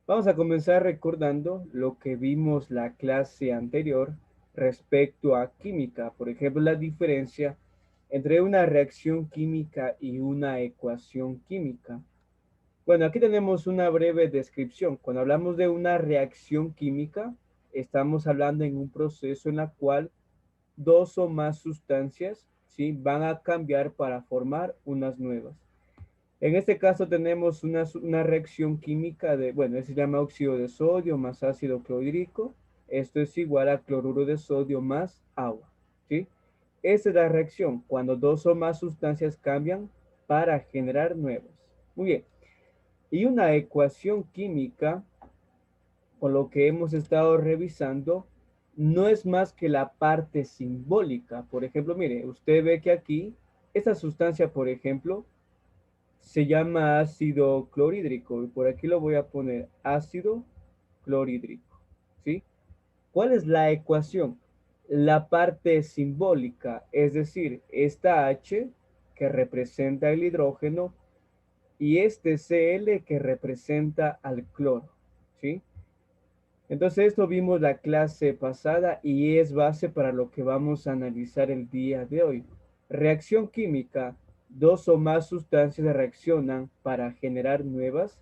Vamos a comenzar recordando lo que vimos la clase anterior respecto a química. Por ejemplo, la diferencia entre una reacción química y una ecuación química. Bueno, aquí tenemos una breve descripción. Cuando hablamos de una reacción química, estamos hablando en un proceso en la cual dos o más sustancias, ¿sí?, van a cambiar para formar unas nuevas. En este caso tenemos una reacción química de, bueno, se llama óxido de sodio más ácido clorhídrico. Esto es igual a cloruro de sodio más agua, ¿sí? Esa es la reacción, cuando dos o más sustancias cambian para generar nuevas. Muy bien. Y una ecuación química, por lo que hemos estado revisando, no es más que la parte simbólica. Por ejemplo, mire, usted ve que aquí, esta sustancia, por ejemplo, se llama ácido clorhídrico y por aquí lo voy a poner ácido clorhídrico, ¿sí? ¿Cuál es la ecuación? La parte simbólica, es decir, esta H que representa el hidrógeno y este Cl que representa al cloro, ¿sí? Entonces esto vimos la clase pasada y es base para lo que vamos a analizar el día de hoy. Reacción química. Dos o más sustancias reaccionan para generar nuevas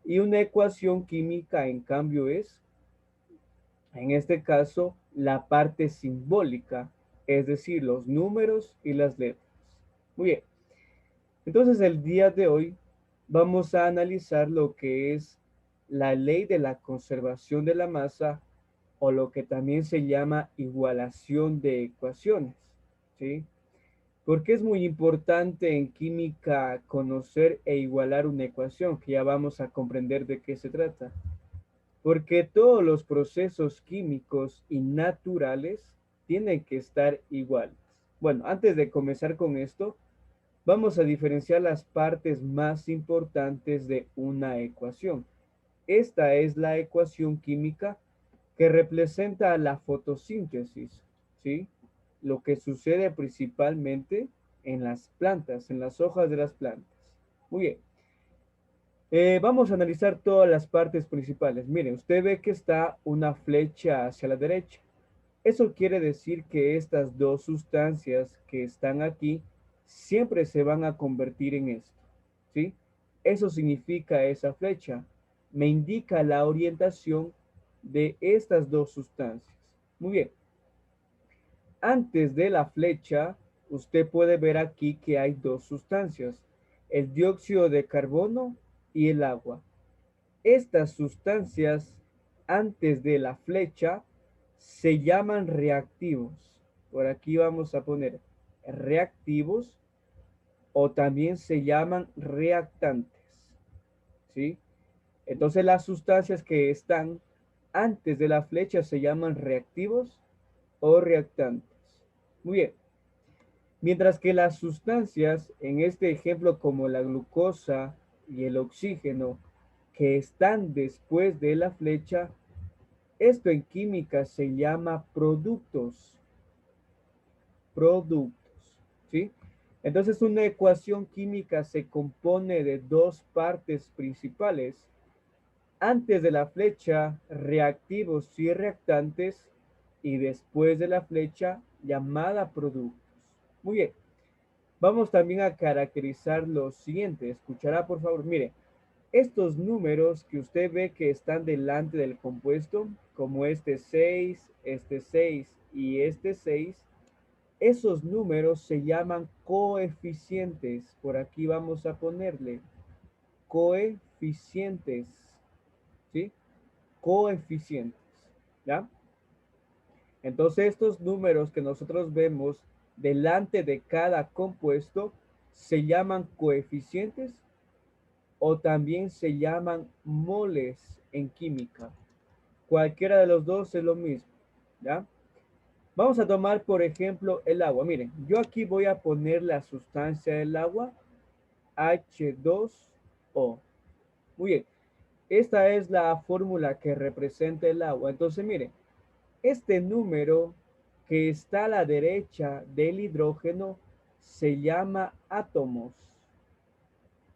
y una ecuación química en cambio es, en este caso, la parte simbólica, es decir, los números y las letras. Muy bien, entonces el día de hoy vamos a analizar lo que es la ley de la conservación de la masa o lo que también se llama igualación de ecuaciones, ¿sí? Porque es muy importante en química conocer e igualar una ecuación, que ya vamos a comprender de qué se trata. Porque todos los procesos químicos y naturales tienen que estar iguales. Bueno, antes de comenzar con esto, vamos a diferenciar las partes más importantes de una ecuación. Esta es la ecuación química que representa la fotosíntesis, ¿sí? Lo que sucede principalmente en las plantas, en las hojas de las plantas. Muy bien. Vamos a analizar todas las partes principales. Miren, usted ve que está una flecha hacia la derecha. Eso quiere decir que estas dos sustancias que están aquí siempre se van a convertir en esto, ¿sí? Eso significa esa flecha. Me indica la orientación de estas dos sustancias. Muy bien. Antes de la flecha, usted puede ver aquí que hay dos sustancias, el dióxido de carbono y el agua. Estas sustancias antes de la flecha se llaman reactivos. Por aquí vamos a poner reactivos o también se llaman reactantes, ¿sí? Entonces las sustancias que están antes de la flecha se llaman reactivos o reactantes. Muy bien. Mientras que las sustancias, en este ejemplo como la glucosa y el oxígeno, que están después de la flecha, esto en química se llama productos. Productos, ¿sí? Entonces una ecuación química se compone de dos partes principales. Antes de la flecha, reactivos y reactantes, y después de la flecha, llamada productos. Muy bien. Vamos también a caracterizar lo siguiente. Escuchará, por favor. Mire, estos números que usted ve que están delante del compuesto, como este 6 y este 6, esos números se llaman coeficientes. Por aquí vamos a ponerle coeficientes, ¿sí? Coeficientes, ¿ya? Entonces estos números que nosotros vemos delante de cada compuesto se llaman coeficientes o también se llaman moles en química. Cualquiera de los dos es lo mismo, ¿ya? Vamos a tomar, por ejemplo, el agua. Miren, yo aquí voy a poner la sustancia del agua, H2O. Muy bien, esta es la fórmula que representa el agua. Entonces, miren, este número que está a la derecha del hidrógeno se llama átomos.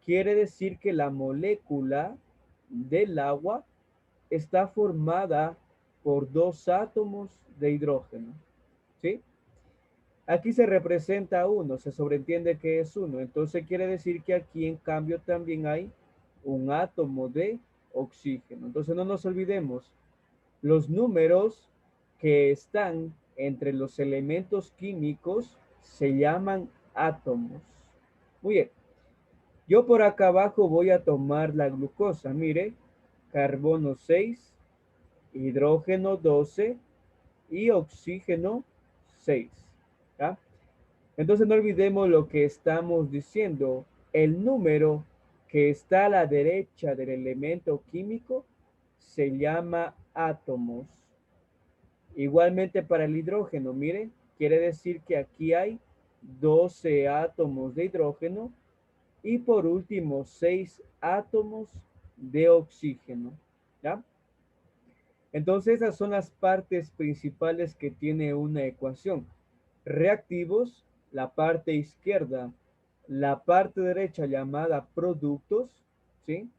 Quiere decir que la molécula del agua está formada por dos átomos de hidrógeno. ¿Sí? Aquí se representa uno, se sobreentiende que es uno. Entonces quiere decir que aquí en cambio también hay un átomo de oxígeno. Entonces no nos olvidemos, los números que están entre los elementos químicos se llaman átomos. Muy bien. Yo por acá abajo voy a tomar la glucosa. Mire, carbono 6, hidrógeno 12 y oxígeno 6. ¿Ya? Entonces no olvidemos lo que estamos diciendo. El número que está a la derecha del elemento químico se llama átomos. Igualmente para el hidrógeno, mire, quiere decir que aquí hay 12 átomos de hidrógeno y por último 6 átomos de oxígeno. ¿Ya? Entonces esas son las partes principales que tiene una ecuación. Reactivos, la parte izquierda, la parte derecha llamada productos, ¿sí?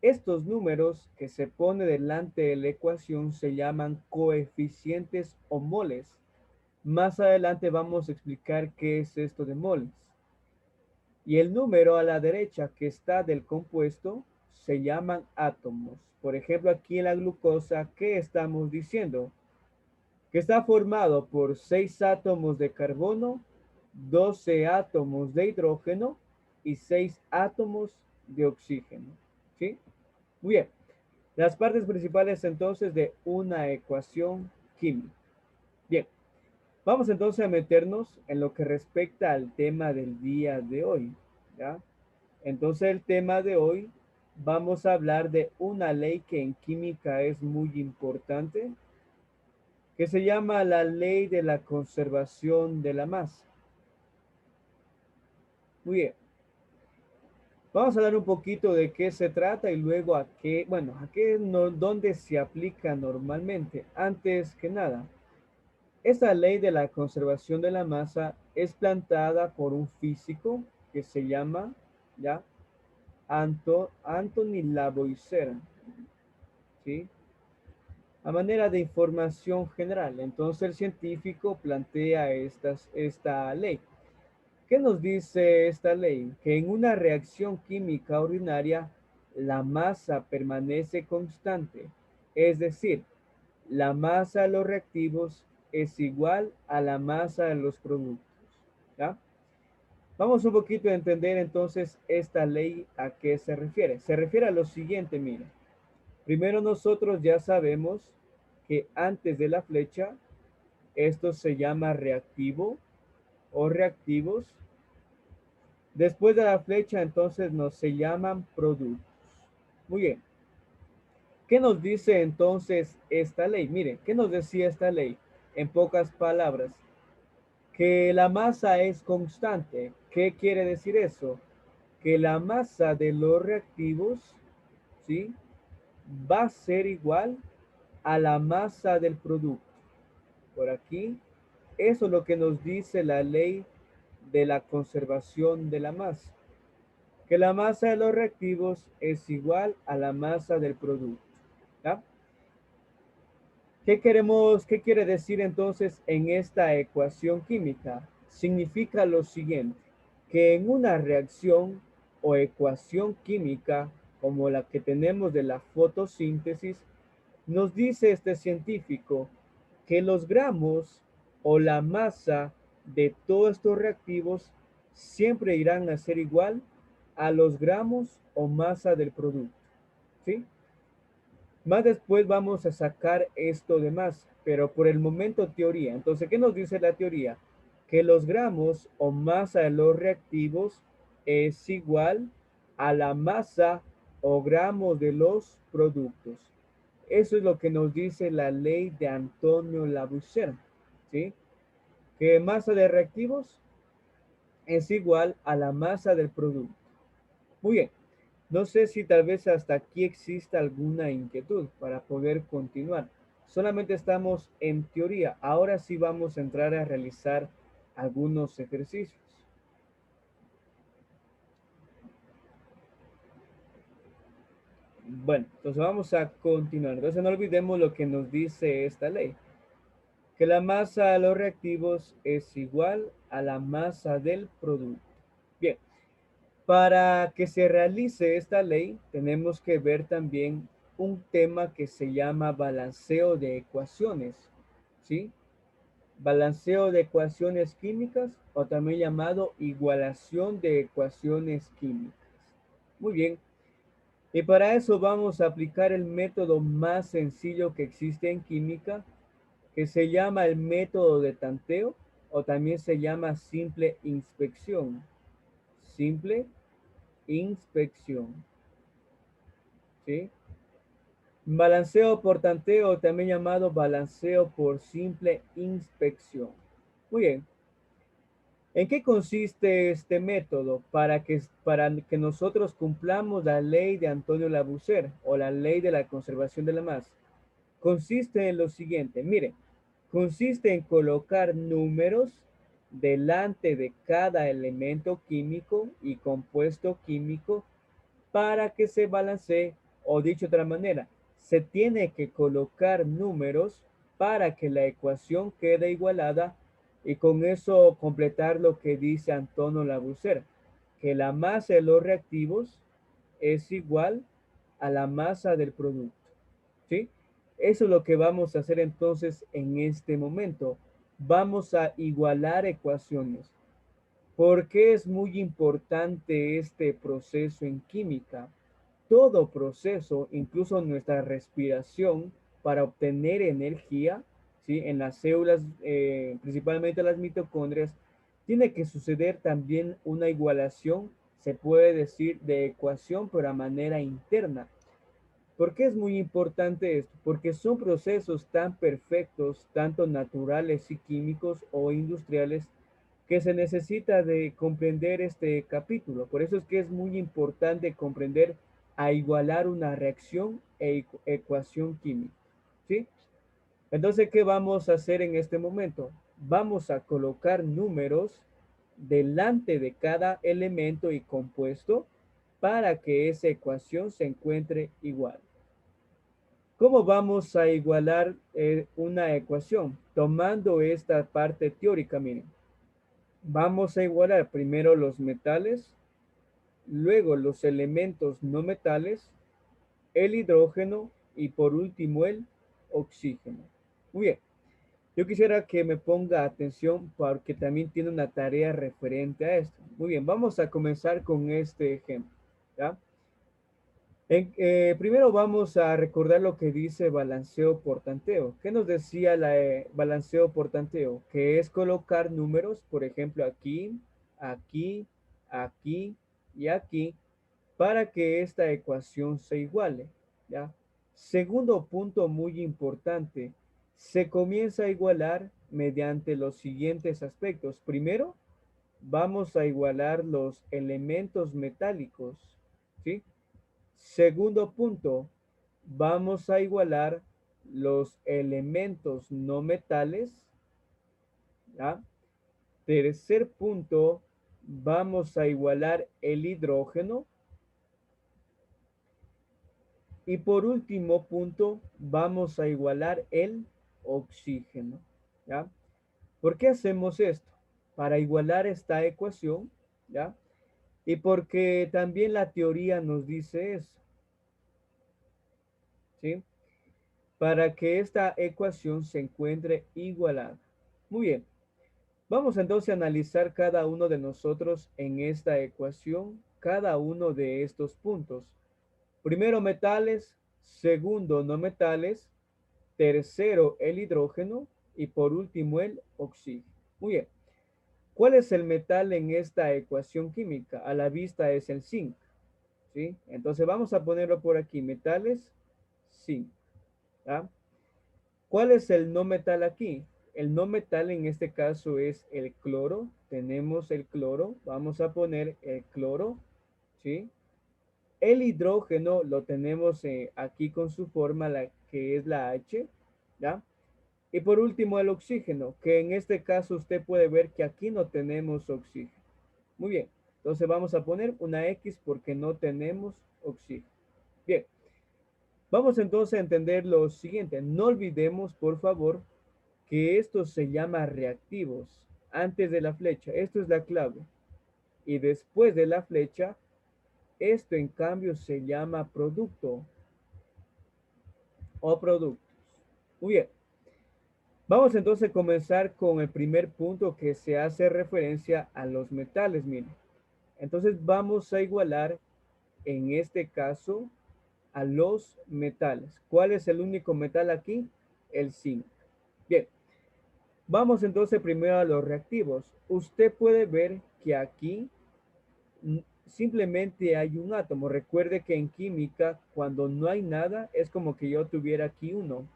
Estos números que se pone delante de la ecuación se llaman coeficientes o moles. Más adelante vamos a explicar qué es esto de moles. Y el número a la derecha que está del compuesto se llaman átomos. Por ejemplo, aquí en la glucosa, ¿qué estamos diciendo? Que está formado por 6 átomos de carbono, 12 átomos de hidrógeno y 6 átomos de oxígeno. ¿Sí? Muy bien. Las partes principales entonces de una ecuación química. Bien. Vamos entonces a meternos en lo que respecta al tema del día de hoy. ¿Ya? Entonces el tema de hoy vamos a hablar de una ley que en química es muy importante, que se llama la ley de la conservación de la masa. Muy bien. Vamos a hablar un poquito de qué se trata y luego a qué, bueno, a qué no, dónde se aplica normalmente. Antes que nada, esta ley de la conservación de la masa es planteada por un físico que se llama, ¿ya? Anthony Lavoisier, ¿sí? A manera de información general. Entonces el científico plantea esta ley. ¿Qué nos dice esta ley? Que en una reacción química ordinaria, la masa permanece constante. Es decir, la masa de los reactivos es igual a la masa de los productos. ¿Ya? Vamos un poquito a entender entonces esta ley a qué se refiere. Se refiere a lo siguiente, mire. Primero nosotros ya sabemos que antes de la flecha, esto se llama reactivo o reactivos. Después de la flecha, entonces nos se llaman productos. Muy bien. ¿Qué nos dice entonces esta ley? Mire, ¿qué nos decía esta ley? En pocas palabras, que la masa es constante. ¿Qué quiere decir eso? Que la masa de los reactivos, ¿sí? Va a ser igual a la masa del producto. Por aquí, eso es lo que nos dice la ley de la conservación de la masa. Que la masa de los reactivos es igual a la masa del producto. ¿Ya? ¿Qué quiere decir entonces en esta ecuación química? Significa lo siguiente, que en una reacción o ecuación química como la que tenemos de la fotosíntesis, nos dice este científico que los gramos o la masa de todos estos reactivos siempre irán a ser igual a los gramos o masa del producto. ¿Sí? Más después vamos a sacar esto de más, pero por el momento teoría. Entonces, ¿qué nos dice la teoría? Que los gramos o masa de los reactivos es igual a la masa o gramos de los productos. Eso es lo que nos dice la ley de Antonio Lavoisier, ¿sí? Que masa de reactivos es igual a la masa del producto. Muy bien. No sé si tal vez hasta aquí exista alguna inquietud para poder continuar. Solamente estamos en teoría. Ahora sí vamos a entrar a realizar algunos ejercicios. Bueno, entonces vamos a continuar. Entonces no olvidemos lo que nos dice esta ley, que la masa de los reactivos es igual a la masa del producto. Bien, para que se realice esta ley, tenemos que ver también un tema que se llama balanceo de ecuaciones, ¿sí? Balanceo de ecuaciones químicas o también llamado igualación de ecuaciones químicas. Muy bien, y para eso vamos a aplicar el método más sencillo que existe en química, que se llama el método de tanteo o también se llama simple inspección. Simple inspección, ¿sí? Balanceo por tanteo, también llamado balanceo por simple inspección. Muy bien. ¿En qué consiste este método? Para que nosotros cumplamos la ley de Antonio Lavoisier o la ley de la conservación de la masa. Consiste en lo siguiente, mire, consiste en colocar números delante de cada elemento químico y compuesto químico para que se balancee, o dicho de otra manera, se tiene que colocar números para que la ecuación quede igualada y con eso completar lo que dice Antonio Lavoisier, que la masa de los reactivos es igual a la masa del producto. ¿Sí? Eso es lo que vamos a hacer entonces en este momento. Vamos a igualar ecuaciones. ¿Por qué es muy importante este proceso en química? Todo proceso, incluso nuestra respiración, para obtener energía, ¿sí? En las células, principalmente las mitocondrias, tiene que suceder también una igualación, se puede decir, de ecuación, pero a manera interna. ¿Por qué es muy importante esto? Porque son procesos tan perfectos, tanto naturales y químicos o industriales, que se necesita de comprender este capítulo. Por eso es que es muy importante comprender a igualar una reacción e ecuación química. ¿Sí? Entonces, ¿qué vamos a hacer en este momento? Vamos a colocar números delante de cada elemento y compuesto para que esa ecuación se encuentre igual. ¿Cómo vamos a igualar una ecuación? Tomando esta parte teórica, miren. Vamos a igualar primero los metales, luego los elementos no metales, el hidrógeno y por último el oxígeno. Muy bien. Yo quisiera que me ponga atención porque también tiene una tarea referente a esto. Muy bien, vamos a comenzar con este ejemplo. ¿Ya? Primero vamos a recordar lo que dice balanceo por tanteo. ¿Qué nos decía la balanceo por tanteo? Que es colocar números, por ejemplo, aquí, aquí, aquí y aquí, para que esta ecuación se iguale. ¿Ya? Segundo punto muy importante, se comienza a igualar mediante los siguientes aspectos. Primero, vamos a igualar los elementos metálicos, ¿sí? Segundo punto, vamos a igualar los elementos no metales. ¿Ya? Tercer punto, vamos a igualar el hidrógeno. Y por último punto, vamos a igualar el oxígeno. ¿Ya? ¿Por qué hacemos esto? Para igualar esta ecuación, ¿ya? Y porque también la teoría nos dice eso, ¿sí? Para que esta ecuación se encuentre igualada. Muy bien. Vamos entonces a analizar cada uno de nosotros en esta ecuación, cada uno de estos puntos. Primero metales, segundo no metales, tercero el hidrógeno y por último el oxígeno. Muy bien. ¿Cuál es el metal en esta ecuación química? A la vista es el zinc, ¿sí? Entonces vamos a ponerlo por aquí, metales, zinc. ¿Ya? ¿Cuál es el no metal aquí? El no metal en este caso es el cloro. Tenemos el cloro. Vamos a poner el cloro, ¿sí? El hidrógeno lo tenemos aquí con su forma, que es la H, ¿ya? Y por último el oxígeno, que en este caso usted puede ver que aquí no tenemos oxígeno. Muy bien. Entonces vamos a poner una X porque no tenemos oxígeno. Bien. Vamos entonces a entender lo siguiente. No olvidemos, por favor, que esto se llama reactivos antes de la flecha. Esto es la clave. Y después de la flecha, esto en cambio se llama producto o productos. Muy bien. Vamos entonces a comenzar con el primer punto que se hace referencia a los metales. Miren. Entonces vamos a igualar en este caso a los metales. ¿Cuál es el único metal aquí? El zinc. Bien. Vamos entonces primero a los reactivos. Usted puede ver que aquí simplemente hay un átomo. Recuerde que en química, cuando no hay nada, es como que yo tuviera aquí uno,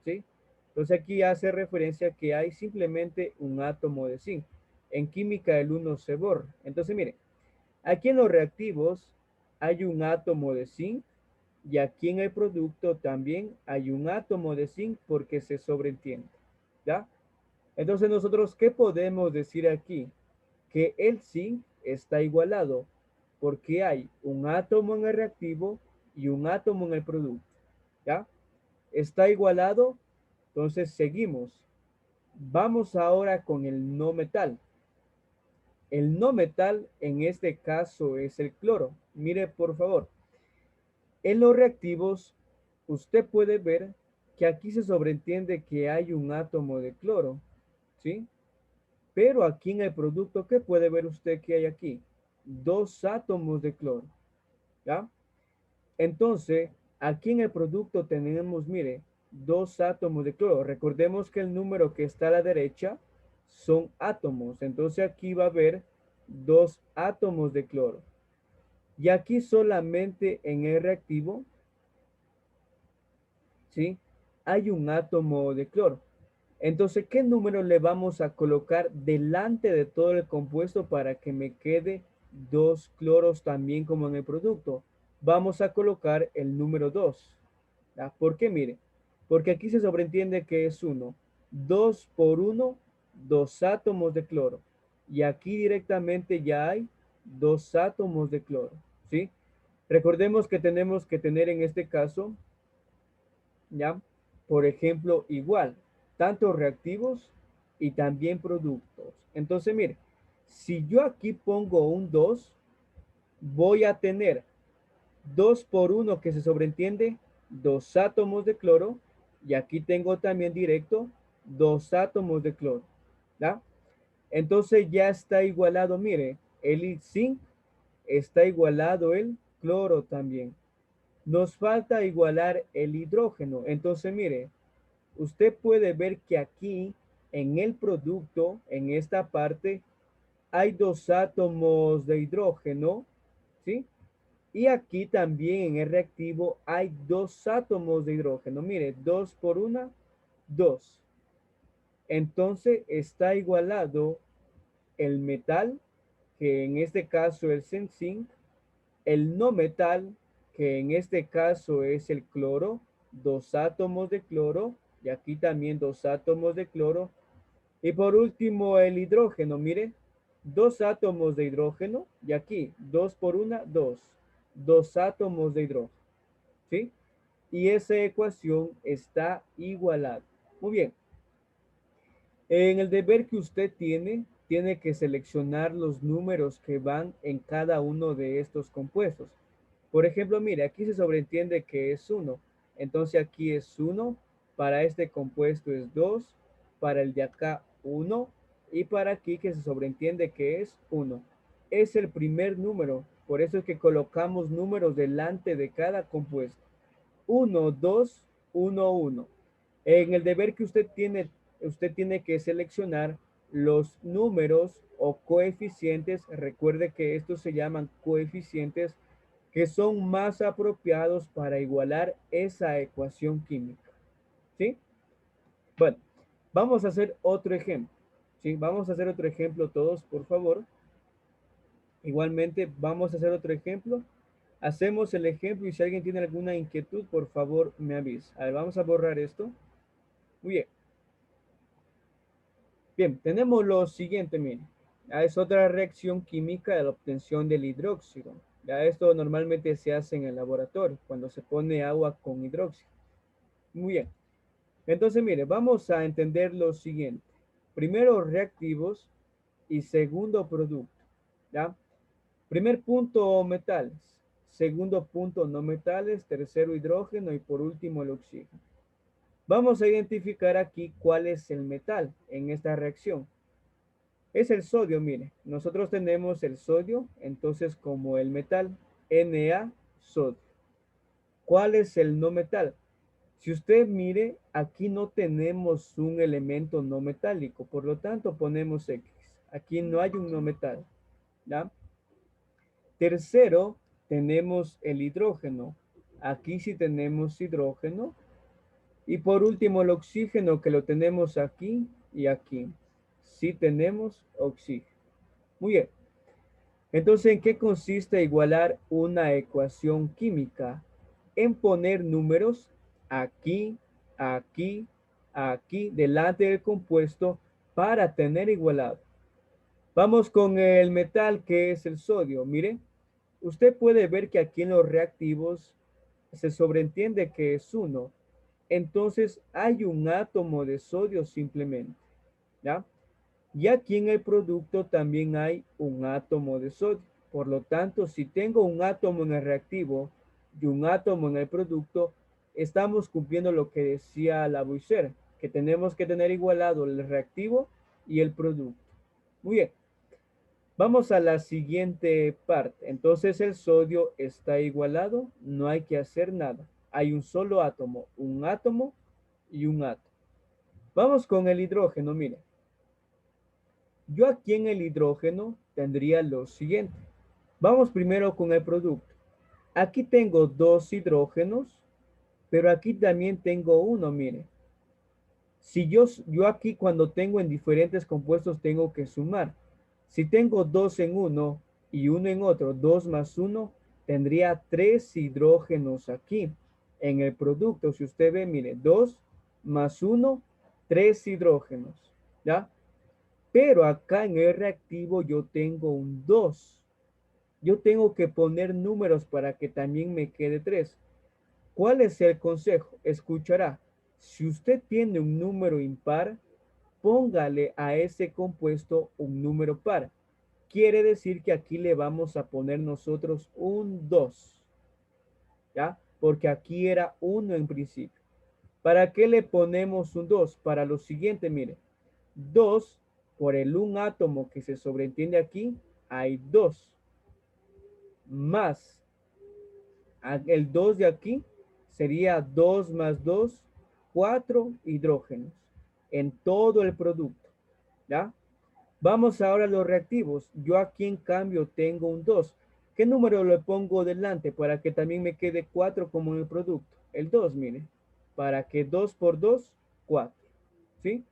¿sí? Entonces aquí hace referencia que hay simplemente un átomo de zinc. En química el uno se borra. Entonces miren, aquí en los reactivos hay un átomo de zinc y aquí en el producto también hay un átomo de zinc porque se sobreentiende, ¿ya? Entonces nosotros, ¿qué podemos decir aquí? Que el zinc está igualado porque hay un átomo en el reactivo y un átomo en el producto. ¿Ya? Está igualado, entonces seguimos. Vamos ahora con el no metal. El no metal en este caso es el cloro. Mire, por favor. En los reactivos, usted puede ver que aquí se sobreentiende que hay un átomo de cloro. ¿Sí? Pero aquí en el producto, ¿qué puede ver usted que hay aquí? Dos átomos de cloro, ¿ya? Entonces, aquí en el producto tenemos, mire, dos átomos de cloro. Recordemos que el número que está a la derecha son átomos. Entonces aquí va a haber dos átomos de cloro. Y aquí solamente en el reactivo, ¿sí? Hay un átomo de cloro. Entonces, ¿qué número le vamos a colocar delante de todo el compuesto para que me quede dos cloros también como en el producto? Vamos a colocar el número 2. ¿Por qué? Mire, porque aquí se sobreentiende que es 1. 2 por 1, dos átomos de cloro. Y aquí directamente ya hay dos átomos de cloro, ¿sí? Recordemos que tenemos que tener en este caso, ¿ya? Por ejemplo, igual, tanto reactivos y también productos. Entonces, mire, si yo aquí pongo un 2, voy a tener 2 por 1 que se sobreentiende, dos átomos de cloro, y aquí tengo también directo dos átomos de cloro, ¿ya? Entonces ya está igualado, mire, el zinc está igualado el cloro también. Nos falta igualar el hidrógeno. Entonces, mire, usted puede ver que aquí en el producto, en esta parte, hay dos átomos de hidrógeno, ¿sí? Y aquí también en el reactivo hay dos átomos de hidrógeno. Mire, 2 por 1, 2. Entonces está igualado el metal, que en este caso es el zinc, el no metal, que en este caso es el cloro, dos átomos de cloro, y aquí también dos átomos de cloro. Y por último, el hidrógeno, mire, dos átomos de hidrógeno, y aquí, 2 por 1, 2. Dos átomos de hidrógeno, ¿sí? Y esa ecuación está igualada. Muy bien. En el deber que usted tiene que seleccionar los números que van en cada uno de estos compuestos. Por ejemplo, mire, aquí se sobreentiende que es 1. Entonces aquí es 1, para este compuesto es 2, para el de acá 1 y para aquí que se sobreentiende que es 1. Es el primer número, por eso es que colocamos números delante de cada compuesto. 1, 2, 1, 1. En el deber que usted tiene que seleccionar los números o coeficientes. Recuerde que estos se llaman coeficientes que son más apropiados para igualar esa ecuación química. ¿Sí? Bueno, vamos a hacer otro ejemplo. ¿Sí? Vamos a hacer otro ejemplo todos, por favor. Igualmente, vamos a hacer otro ejemplo. Hacemos el ejemplo y si alguien tiene alguna inquietud, por favor, me avisa. A ver, vamos a borrar esto. Muy bien. Bien, tenemos lo siguiente, miren. Es otra reacción química de la obtención del hidróxido. Ya esto normalmente se hace en el laboratorio, cuando se pone agua con hidróxido. Muy bien. Entonces, mire, vamos a entender lo siguiente. Primero, reactivos y segundo, producto. ¿Ya? Primer punto, metales. Segundo punto, no metales. Tercero, hidrógeno. Y por último, el oxígeno. Vamos a identificar aquí cuál es el metal en esta reacción. Es el sodio, mire. Nosotros tenemos el sodio, entonces como el metal, Na, sodio. ¿Cuál es el no metal? Si usted mire, aquí no tenemos un elemento no metálico, por lo tanto ponemos X. Aquí no hay un no metal. ¿Ya? Tercero, tenemos el hidrógeno. Aquí sí tenemos hidrógeno. Y por último, el oxígeno que lo tenemos aquí y aquí. Sí tenemos oxígeno. Muy bien. Entonces, ¿en qué consiste igualar una ecuación química? En poner números aquí, aquí, aquí, delante del compuesto para tener igualado. Vamos con el metal que es el sodio. Mire, usted puede ver que aquí en los reactivos se sobreentiende que es uno. Entonces hay un átomo de sodio simplemente. ¿Ya? Y aquí en el producto también hay un átomo de sodio. Por lo tanto, si tengo un átomo en el reactivo y un átomo en el producto, estamos cumpliendo lo que decía Lavoisier, que tenemos que tener igualado el reactivo y el producto. Muy bien. Vamos a la siguiente parte. Entonces el sodio está igualado, no hay que hacer nada. Hay un solo átomo, un átomo y un átomo. Vamos con el hidrógeno, mire. Yo aquí en el hidrógeno tendría lo siguiente. Vamos primero con el producto. Aquí tengo dos hidrógenos, pero aquí también tengo uno, mire. Si yo aquí cuando tengo en diferentes compuestos tengo que sumar. Si tengo dos en uno y uno en otro, dos más uno, tendría tres hidrógenos aquí en el producto. Si usted ve, mire, dos más uno, tres hidrógenos, ¿ya? Pero acá en el reactivo yo tengo un 2. Yo tengo que poner números para que también me quede 3. ¿Cuál es el consejo? Escuchará. Si usted tiene un número impar, póngale a ese compuesto un número par. Quiere decir que aquí le vamos a poner nosotros un 2. ¿Ya? Porque aquí era 1 en principio. ¿Para qué le ponemos un 2? Para lo siguiente, mire. 2 por el un átomo que se sobreentiende aquí, hay 2. Más el 2 de aquí sería 2 más 2, 4 hidrógenos en todo el producto. ¿Ya? Vamos ahora a los reactivos. Yo aquí en cambio tengo un 2. ¿Qué número le pongo delante para que también me quede 4 como en el producto? El 2, mire. Para que 2 por 2, 4. ¿Sí?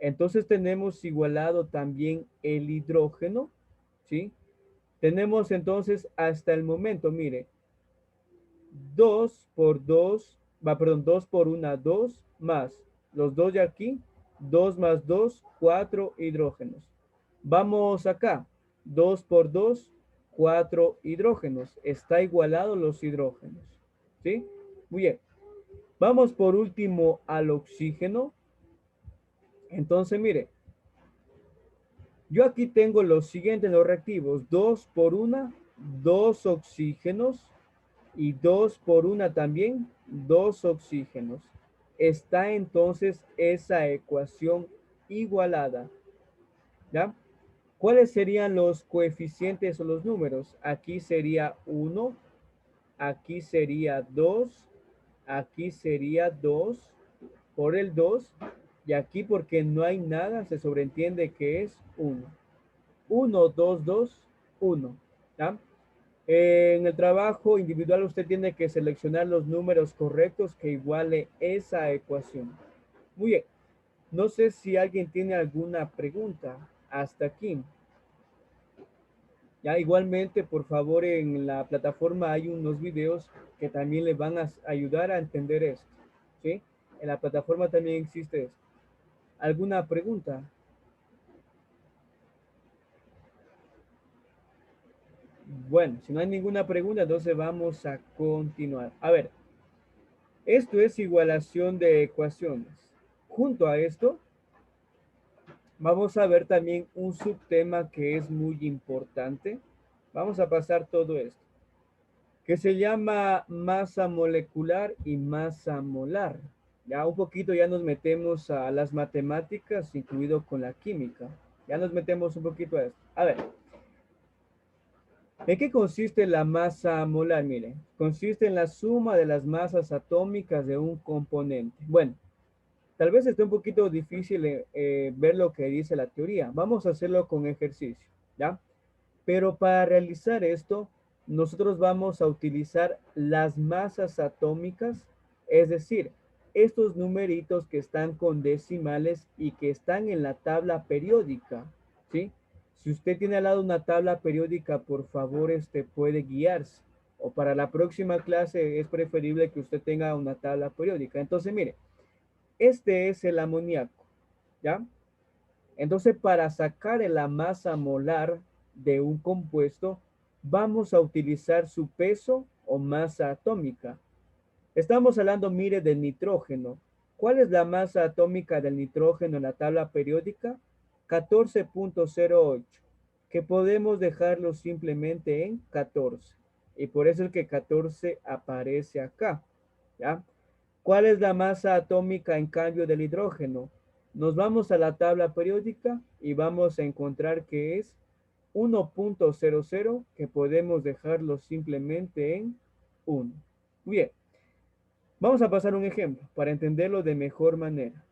Entonces tenemos igualado también el hidrógeno, ¿sí? Tenemos entonces hasta el momento, mire, 2 por 2, perdón, 2 por 1, 2 más los dos de aquí, 2 más 2, 4 hidrógenos. Vamos acá, 2 por 2, 4 hidrógenos. Está igualado los hidrógenos, ¿sí? Muy bien. Vamos por último al oxígeno. Entonces, mire, yo aquí tengo los siguientes, los reactivos. 2 por 1, 2 oxígenos. Y 2 por 1 también, 2 oxígenos. Está entonces esa ecuación igualada. ¿Ya? ¿Cuáles serían los coeficientes o los números? Aquí sería 1, aquí sería 2, aquí sería 2 por el 2. Y aquí porque no hay nada, se sobreentiende que es 1. 1, 2, 2, 1. ¿Ya? En el trabajo individual usted tiene que seleccionar los números correctos que iguale esa ecuación. Muy bien. No sé si alguien tiene alguna pregunta hasta aquí. Ya igualmente, por favor, en la plataforma hay unos videos que también le van a ayudar a entender esto. ¿Sí? En la plataforma también existe esto. ¿Alguna pregunta? Bueno, si no hay ninguna pregunta, entonces vamos a continuar. A ver, esto es igualación de ecuaciones. Junto a esto, vamos a ver también un subtema que es muy importante. Vamos a pasar todo esto, que se llama masa molecular y masa molar. Ya un poquito ya nos metemos a las matemáticas, incluido con la química. Ya nos metemos un poquito a esto. A ver, ¿en qué consiste la masa molar? Mire, consiste en la suma de las masas atómicas de un componente. Bueno, tal vez esté un poquito difícil ver lo que dice la teoría. Vamos a hacerlo con ejercicio, ¿ya? Pero para realizar esto, nosotros vamos a utilizar las masas atómicas, es decir, estos numeritos que están con decimales y que están en la tabla periódica, ¿sí? Si usted tiene al lado una tabla periódica, por favor, puede guiarse. O para la próxima clase es preferible que usted tenga una tabla periódica. Entonces, mire, este es el amoníaco, ¿ya? Entonces, para sacar la masa molar de un compuesto, vamos a utilizar su peso o masa atómica. Estamos hablando, mire, del nitrógeno. ¿Cuál es la masa atómica del nitrógeno en la tabla periódica? 14.08, que podemos dejarlo simplemente en 14. Y por eso es que 14 aparece acá, ¿ya? ¿Cuál es la masa atómica en cambio del hidrógeno? Nos vamos a la tabla periódica y vamos a encontrar que es 1.00, que podemos dejarlo simplemente en 1. Bien, vamos a pasar un ejemplo para entenderlo de mejor manera.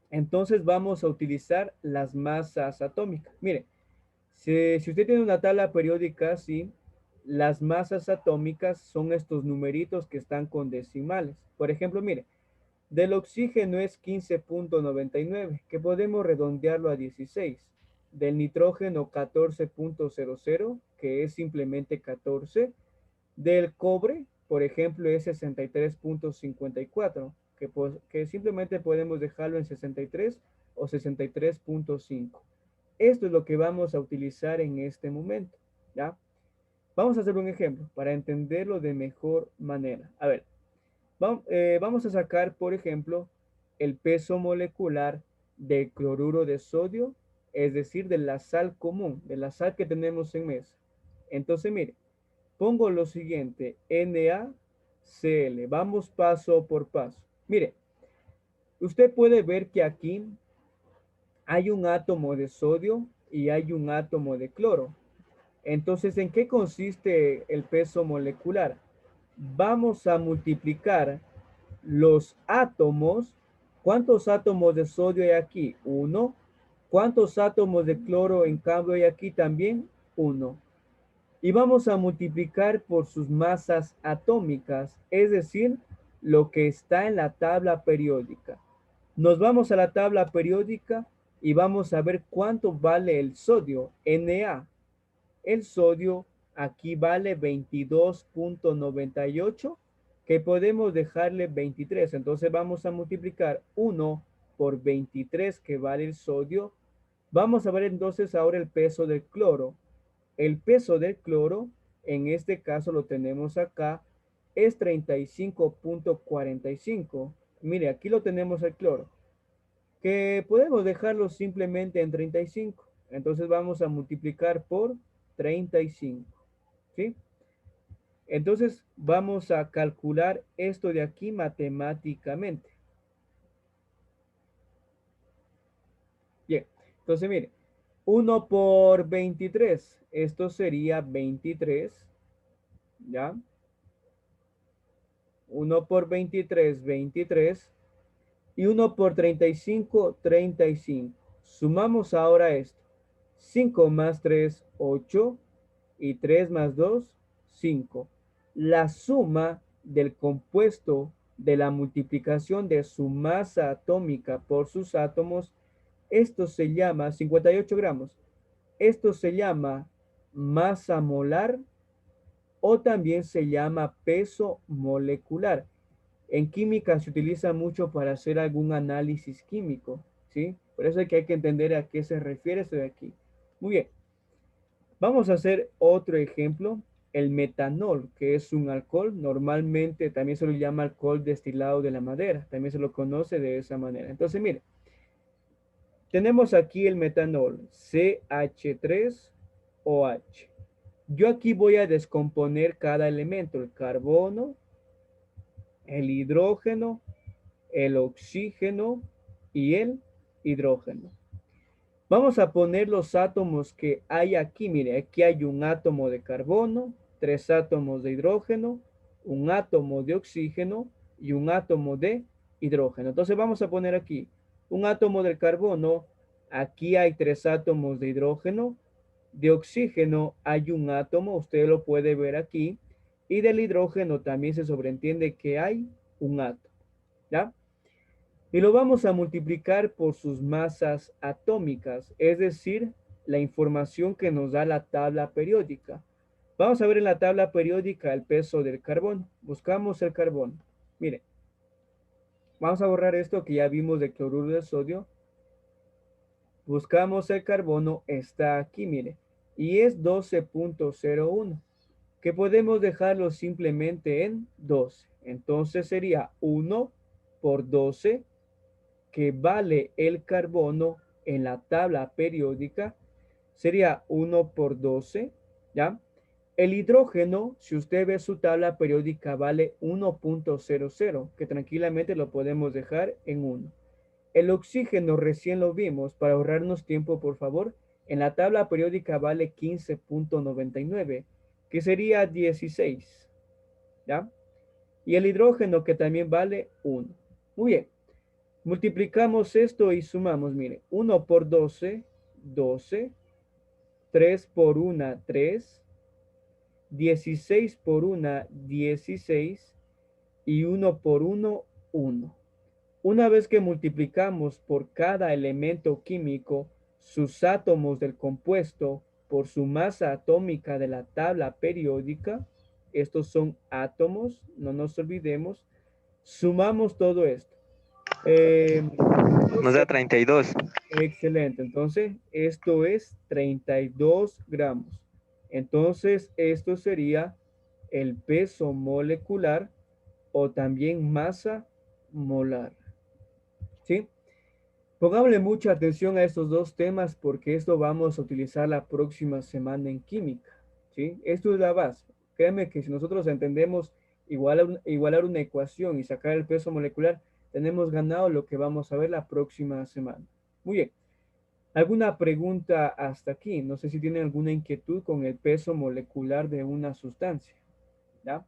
Entonces vamos a utilizar las masas atómicas. Mire, si usted tiene una tabla periódica, sí, las masas atómicas son estos numeritos que están con decimales. Por ejemplo, mire, del oxígeno es 15.99, que podemos redondearlo a 16. Del nitrógeno 14.00, que es simplemente 14. Del cobre, por ejemplo, es 63.54, que simplemente podemos dejarlo en 63 o 63.5. Esto es lo que vamos a utilizar en este momento, ¿ya? Vamos a hacer un ejemplo para entenderlo de mejor manera. A ver, vamos a sacar, por ejemplo, el peso molecular del cloruro de sodio, es decir, de la sal común, de la sal que tenemos en mesa. Entonces, mire, pongo lo siguiente, NaCl. Vamos paso por paso. Mire, usted puede ver que aquí hay un átomo de sodio y hay un átomo de cloro. Entonces, ¿en qué consiste el peso molecular? Vamos a multiplicar los átomos. ¿Cuántos átomos de sodio hay aquí? Uno. ¿Cuántos átomos de cloro en cambio hay aquí también? Uno. Y vamos a multiplicar por sus masas atómicas, es decir, lo que está en la tabla periódica. Nos vamos a la tabla periódica y vamos a ver cuánto vale el sodio, Na. El sodio aquí vale 22.98, que podemos dejarle 23. Entonces vamos a multiplicar 1 por 23, que vale el sodio. Vamos a ver entonces ahora el peso del cloro. El peso del cloro, en este caso lo tenemos acá, es 35.45. Mire, aquí lo tenemos el cloro, que podemos dejarlo simplemente en 35. Entonces vamos a multiplicar por 35, ¿sí? Entonces vamos a calcular esto de aquí matemáticamente. Bien, entonces mire, 1 por 23, esto sería 23, ¿ya? 1 por 23, 23. Y 1 por 35, 35. Sumamos ahora esto. 5 más 3, 8. Y 3 más 2, 5. La suma del compuesto de la multiplicación de su masa atómica por sus átomos, esto se llama 58 gramos. Esto se llama masa molar o también se llama peso molecular. En química se utiliza mucho para hacer algún análisis químico, ¿sí? Por eso es que hay que entender a qué se refiere esto de aquí. Muy bien. Vamos a hacer otro ejemplo, el metanol, que es un alcohol, normalmente también se lo llama alcohol destilado de la madera, también se lo conoce de esa manera. Entonces, mire, tenemos aquí el metanol, CH3OH. Yo aquí voy a descomponer cada elemento, el carbono, el hidrógeno, el oxígeno y el hidrógeno. Vamos a poner los átomos que hay aquí. Mire, aquí hay un átomo de carbono, tres átomos de hidrógeno, un átomo de oxígeno y un átomo de hidrógeno. Entonces vamos a poner aquí un átomo del carbono. Aquí hay tres átomos de hidrógeno. De oxígeno hay un átomo, usted lo puede ver aquí. Y del hidrógeno también se sobreentiende que hay un átomo. ¿Ya? Y lo vamos a multiplicar por sus masas atómicas, es decir, la información que nos da la tabla periódica. Vamos a ver en la tabla periódica el peso del carbono. Buscamos el carbono. Mire, vamos a borrar esto que ya vimos de cloruro de sodio. Buscamos el carbono, está aquí, mire, y es 12.01, que podemos dejarlo simplemente en 12. Entonces sería 1 por 12 que vale el carbono en la tabla periódica sería 1 por 12, ¿ya? El hidrógeno, si usted ve su tabla periódica, vale 1.00, que tranquilamente lo podemos dejar en 1. El oxígeno recién lo vimos, para ahorrarnos tiempo, por favor, en la tabla periódica vale 15.99, que sería 16, ¿ya? Y el hidrógeno, que también vale 1. Muy bien. Multiplicamos esto y sumamos, mire, 1 por 12, 12, 3 por 1, 3, 16 por 1, 16 y 1 por 1, 1. Una vez que multiplicamos por cada elemento químico sus átomos del compuesto por su masa atómica de la tabla periódica, estos son átomos, no nos olvidemos, sumamos todo esto. Nos da 32. Excelente. Entonces, esto es 32 gramos. Entonces, esto sería el peso molecular o también masa molar. ¿Sí? Pongámosle mucha atención a estos dos temas porque esto vamos a utilizar la próxima semana en química. ¿Sí? Esto es la base. Créeme que si nosotros entendemos igualar una ecuación y sacar el peso molecular, tenemos ganado lo que vamos a ver la próxima semana. Muy bien. ¿Alguna pregunta hasta aquí? No sé si tienen alguna inquietud con el peso molecular de una sustancia. ¿Ya?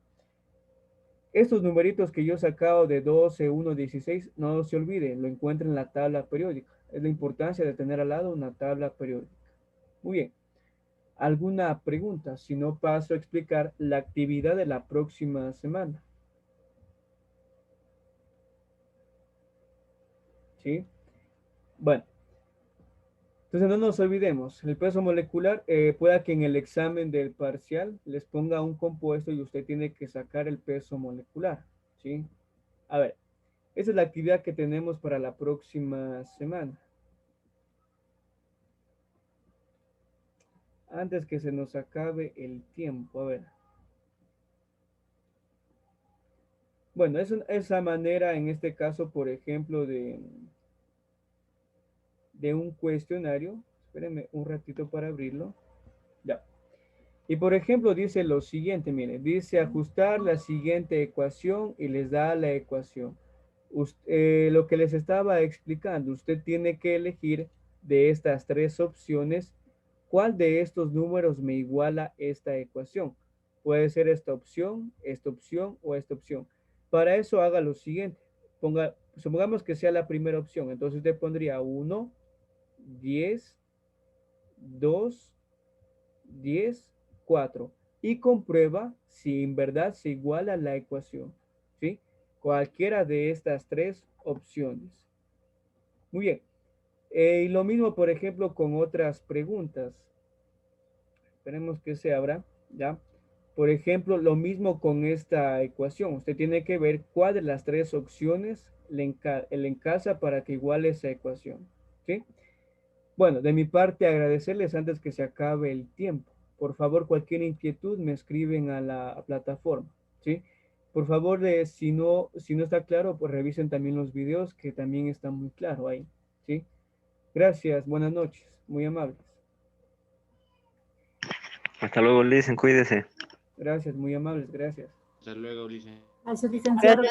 Estos numeritos que yo he sacado de 12, 1, 16, no se olviden, lo encuentran en la tabla periódica. Es la importancia de tener al lado una tabla periódica. Muy bien. ¿Alguna pregunta? Si no, paso a explicar la actividad de la próxima semana. ¿Sí? Bueno. Entonces no nos olvidemos, el peso molecular pueda que en el examen del parcial les ponga un compuesto y usted tiene que sacar el peso molecular, ¿sí? A ver, esa es la actividad que tenemos para la próxima semana. Antes que se nos acabe el tiempo, a ver. Bueno, esa manera en este caso, por ejemplo, de un cuestionario. Espérenme un ratito para abrirlo. Ya. Y por ejemplo dice lo siguiente, mire, dice ajustar la siguiente ecuación y les da la ecuación. Lo que les estaba explicando, usted tiene que elegir de estas tres opciones cuál de estos números me iguala esta ecuación. Puede ser esta opción o esta opción. Para eso haga lo siguiente. Supongamos que sea la primera opción. Entonces usted pondría 1, 10, 2, 10, 4 y comprueba si en verdad se iguala la ecuación, ¿sí? Cualquiera de estas tres opciones. Muy bien. Y lo mismo, por ejemplo, con otras preguntas. Esperemos que se abra, ¿ya? Por ejemplo, lo mismo con esta ecuación. Usted tiene que ver cuál de las tres opciones le encasa para que iguale esa ecuación, ¿sí? Bueno, de mi parte, agradecerles antes que se acabe el tiempo. Por favor, cualquier inquietud me escriben a la plataforma, ¿sí? Por favor, si no está claro, pues revisen también los videos que también está muy claro ahí, ¿sí? Gracias, buenas noches, muy amables. Hasta luego, Listen, cuídese. Gracias, muy amables, gracias. Hasta luego, Ulises. A su licenciado.